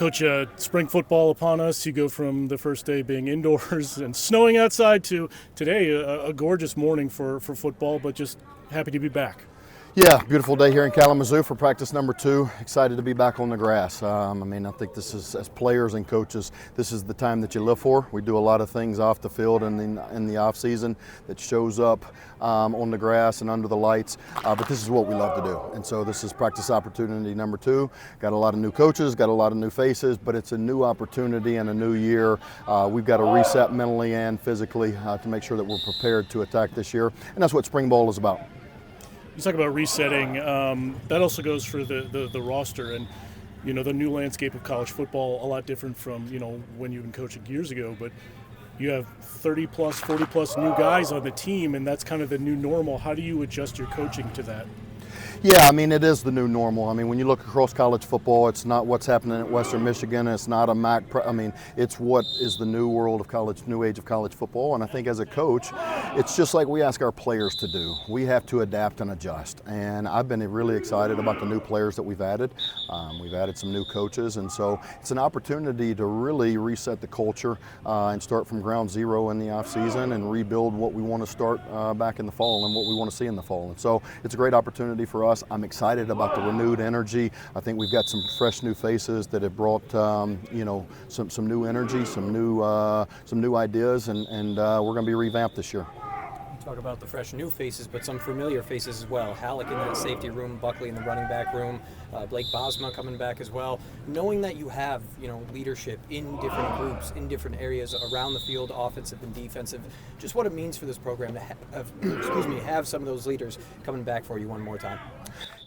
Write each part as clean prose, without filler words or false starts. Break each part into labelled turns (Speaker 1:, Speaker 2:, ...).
Speaker 1: Coach, spring football upon us. You go from the first day being indoors and snowing outside to today, a gorgeous morning for football, but just happy to be back.
Speaker 2: Yeah, beautiful day here in Kalamazoo for practice number 2. Excited to be back on the grass. I think this is, as players and coaches, this is the time that you live for. We do a lot of things off the field and in the off season that shows up on the grass and under the lights, but this is what we love to do. And so this is practice opportunity number 2. Got a lot of new coaches, got a lot of new faces, but it's a new opportunity and a new year. We've got to reset mentally and physically to make sure that we're prepared to attack this year, and that's what spring ball is about.
Speaker 1: You talk about resetting. That also goes for the roster, and the new landscape of college football, a lot different from when you've been coaching years ago. But you have 30 plus, 40 plus new guys on the team, and that's kind of the new normal. How do you adjust your coaching to that?
Speaker 2: Yeah, it is the new normal. When you look across college football, it's not what's happening at Western Michigan. It's not a MAC. It's what is the new world of college, new age of college football. And I think as a coach, it's just like we ask our players to do. We have to adapt and adjust. And I've been really excited about the new players that we've added. We've added some new coaches, and so it's an opportunity to really reset the culture and start from ground zero in the off season and rebuild what we want to start back in the fall and what we want to see in the fall. And so it's a great opportunity for us. I'm excited about the renewed energy. I think we've got some fresh new faces that have brought some new energy, some new ideas, and we're going to be revamped this year.
Speaker 3: Talk about the fresh new faces, but some familiar faces as well. Halleck in that safety room, Buckley in the running back room, Blake Bosma coming back as well. Knowing that you have leadership in different groups, in different areas around the field, offensive and defensive, just what it means for this program to have some of those leaders coming back for you one more time.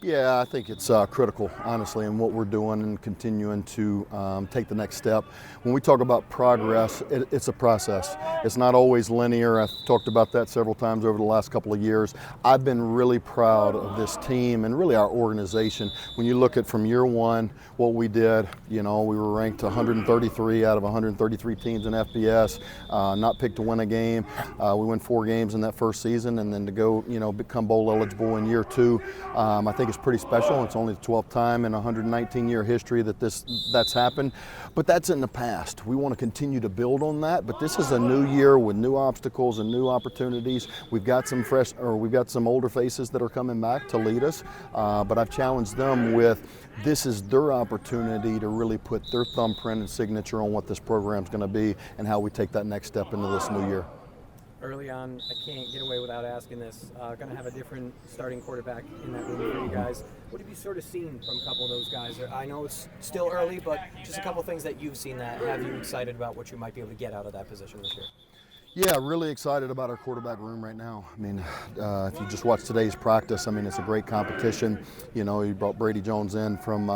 Speaker 2: Yeah, I think it's critical, honestly, in what we're doing and continuing to take the next step. When we talk about progress, it's a process. It's not always linear. I've talked about that several times over the last couple of years. I've been really proud of this team and really our organization. When you look at from year one, what we did, we were ranked 133 out of 133 teams in FBS, not picked to win a game. We won 4 games in that first season, and then to go, become bowl eligible in year 2. I think it's pretty special. It's only the 12th time in a 119-year history that that's happened, but that's in the past. We want to continue to build on that, but this is a new year with new obstacles and new opportunities. We've got some older faces that are coming back to lead us, but I've challenged them with this is their opportunity to really put their thumbprint and signature on what this program's going to be and how we take that next step into this new year.
Speaker 3: Early on, I can't get away without asking this. Going to have a different starting quarterback in that room for you guys. What have you sort of seen from a couple of those guys? I know it's still early, but just a couple of things that you've seen that have you excited about what you might be able to get out of that position this year.
Speaker 2: Yeah, really excited about our quarterback room right now. If you just watch today's practice, it's a great competition. He brought Brady Jones in from,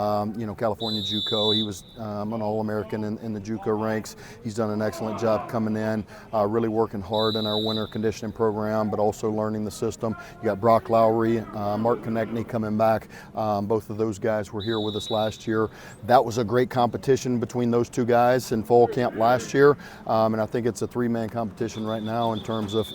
Speaker 2: California JUCO. He was an All-American in the JUCO ranks. He's done an excellent job coming in, really working hard in our winter conditioning program, but also learning the system. You got Brock Lowry, Mark Konechny coming back. Both of those guys were here with us last year. That was a great competition between those two guys in fall camp last year, and I think it's a 3-man competition right now in terms of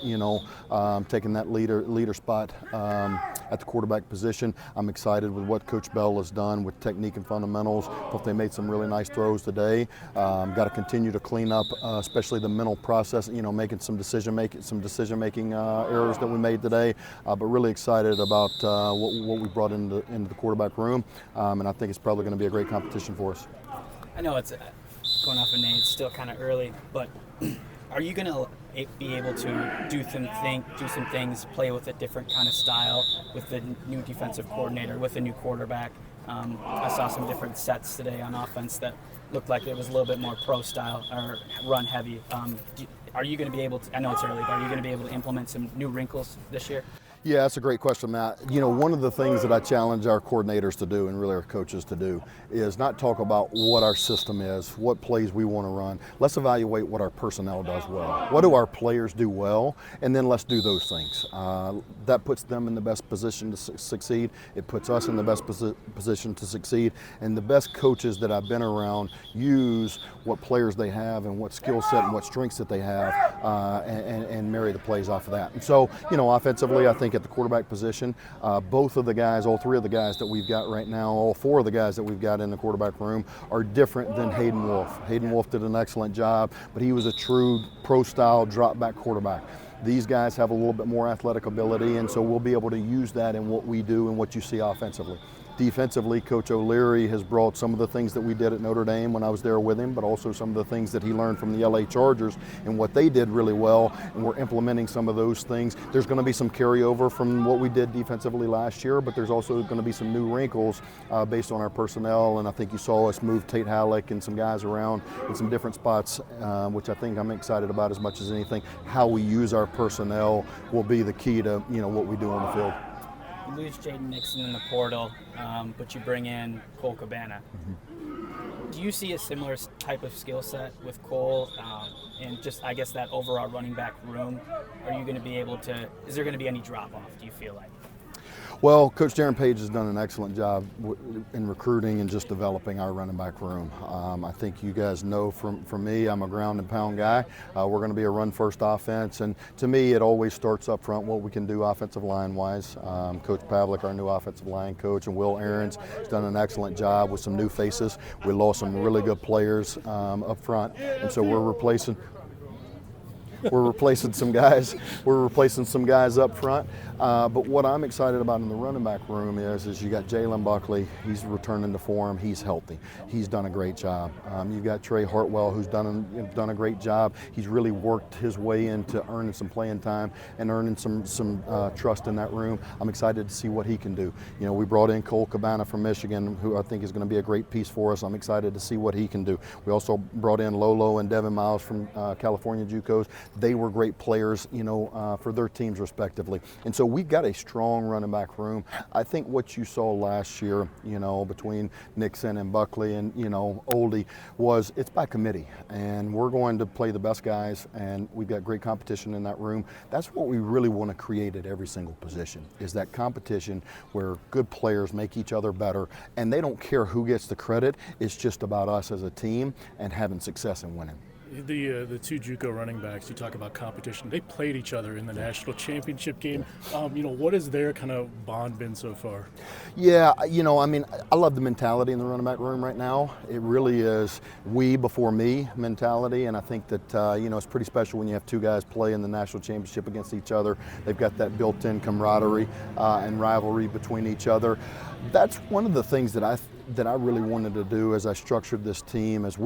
Speaker 2: taking that leader spot at the quarterback position. I'm excited with what Coach Bell has done with technique and fundamentals. Hope they made some really nice throws today. Got to continue to clean up, especially the mental process. Making some decision making errors that we made today. But really excited about what we brought into the quarterback room, and I think it's probably going to be a great competition for us.
Speaker 4: I know it's going off of Nate. It's still kind of early, but are you going to be able to do some things, play with a different kind of style with the new defensive coordinator, with the new quarterback? I saw some different sets today on offense that looked like it was a little bit more pro style or run heavy. Are you going to be able to, I know it's early, but are you going to be able to implement some new wrinkles this year?
Speaker 2: Yeah, that's a great question, Matt. One of the things that I challenge our coordinators to do and really our coaches to do is not talk about what our system is, what plays we want to run. Let's evaluate what our personnel does well. What do our players do well? And then let's do those things. That puts them in the best position to succeed. It puts us in the best position to succeed. And the best coaches that I've been around use what players they have and what skill set and what strengths that they have and marry the plays off of that. And so, offensively, I think think at the quarterback position, both of the guys, all three of the guys that we've got right now, all four of the guys that we've got in the quarterback room are different than Hayden Wolf. Hayden Wolf did an excellent job, but he was a true pro-style drop-back quarterback. These guys have a little bit more athletic ability, and so we'll be able to use that in what we do and what you see offensively. Defensively, Coach O'Leary has brought some of the things that we did at Notre Dame when I was there with him, but also some of the things that he learned from the LA Chargers and what they did really well, and we're implementing some of those things. There's going to be some carryover from what we did defensively last year, but there's also going to be some new wrinkles based on our personnel, and I think you saw us move Tate Halleck and some guys around in some different spots, which I think I'm excited about as much as anything. How we use our personnel will be the key to what we do on the field.
Speaker 4: You lose Jaden Nixon in the portal, but you bring in Cole Cabana. Do you see a similar type of skill set with Cole and just, I guess, that overall running back room? Are you going to be able to, is there going to be any drop-off, do you feel like?
Speaker 2: Well, Coach Darren Page has done an excellent job in recruiting and just developing our running back room. I think you guys know from me, I'm a ground and pound guy. We're going to be a run-first offense, and to me, it always starts up front what we can do offensive line-wise. Coach Pavlik, our new offensive line coach, and Will Aarons has done an excellent job with some new faces. We lost some really good players up front, and so we're replacing some guys. We're replacing some guys up front. But what I'm excited about in the running back room is you got Jalen Buckley. He's returning to form. He's healthy. He's done a great job. You've got Trey Hartwell, who's done a great job. He's really worked his way into earning some playing time and earning some trust in that room. I'm excited to see what he can do. We brought in Cole Cabana from Michigan, who I think is going to be a great piece for us. I'm excited to see what he can do. We also brought in Lolo and Devin Miles from California JUCOs. They were great players, for their teams respectively. And so we've got a strong running back room. I think what you saw last year, between Nixon and Buckley and, Oldie, was it's by committee. And we're going to play the best guys, and we've got great competition in that room. That's what we really want to create at every single position, is that competition where good players make each other better, and they don't care who gets the credit. It's just about us as a team and having success and winning.
Speaker 1: The two JUCO running backs, you talk about competition. They played each other in the national championship game. What has their kind of bond been so far?
Speaker 2: Yeah, I love the mentality in the running back room right now. It really is we before me mentality, and I think that it's pretty special when you have two guys play in the national championship against each other. They've got that built-in camaraderie and rivalry between each other. That's one of the things that I really wanted to do as we structured this team in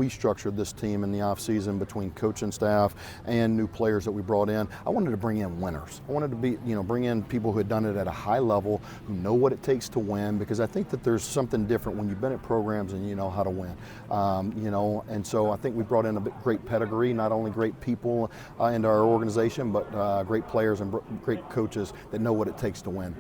Speaker 2: the offseason between coaching staff and new players that we brought in. I wanted to bring in winners. I wanted to bring in people who had done it at a high level, who know what it takes to win, because I think that there's something different when you've been at programs and you know how to win. And so I think we brought in a great pedigree, not only great people into our organization, but great players and great coaches that know what it takes to win.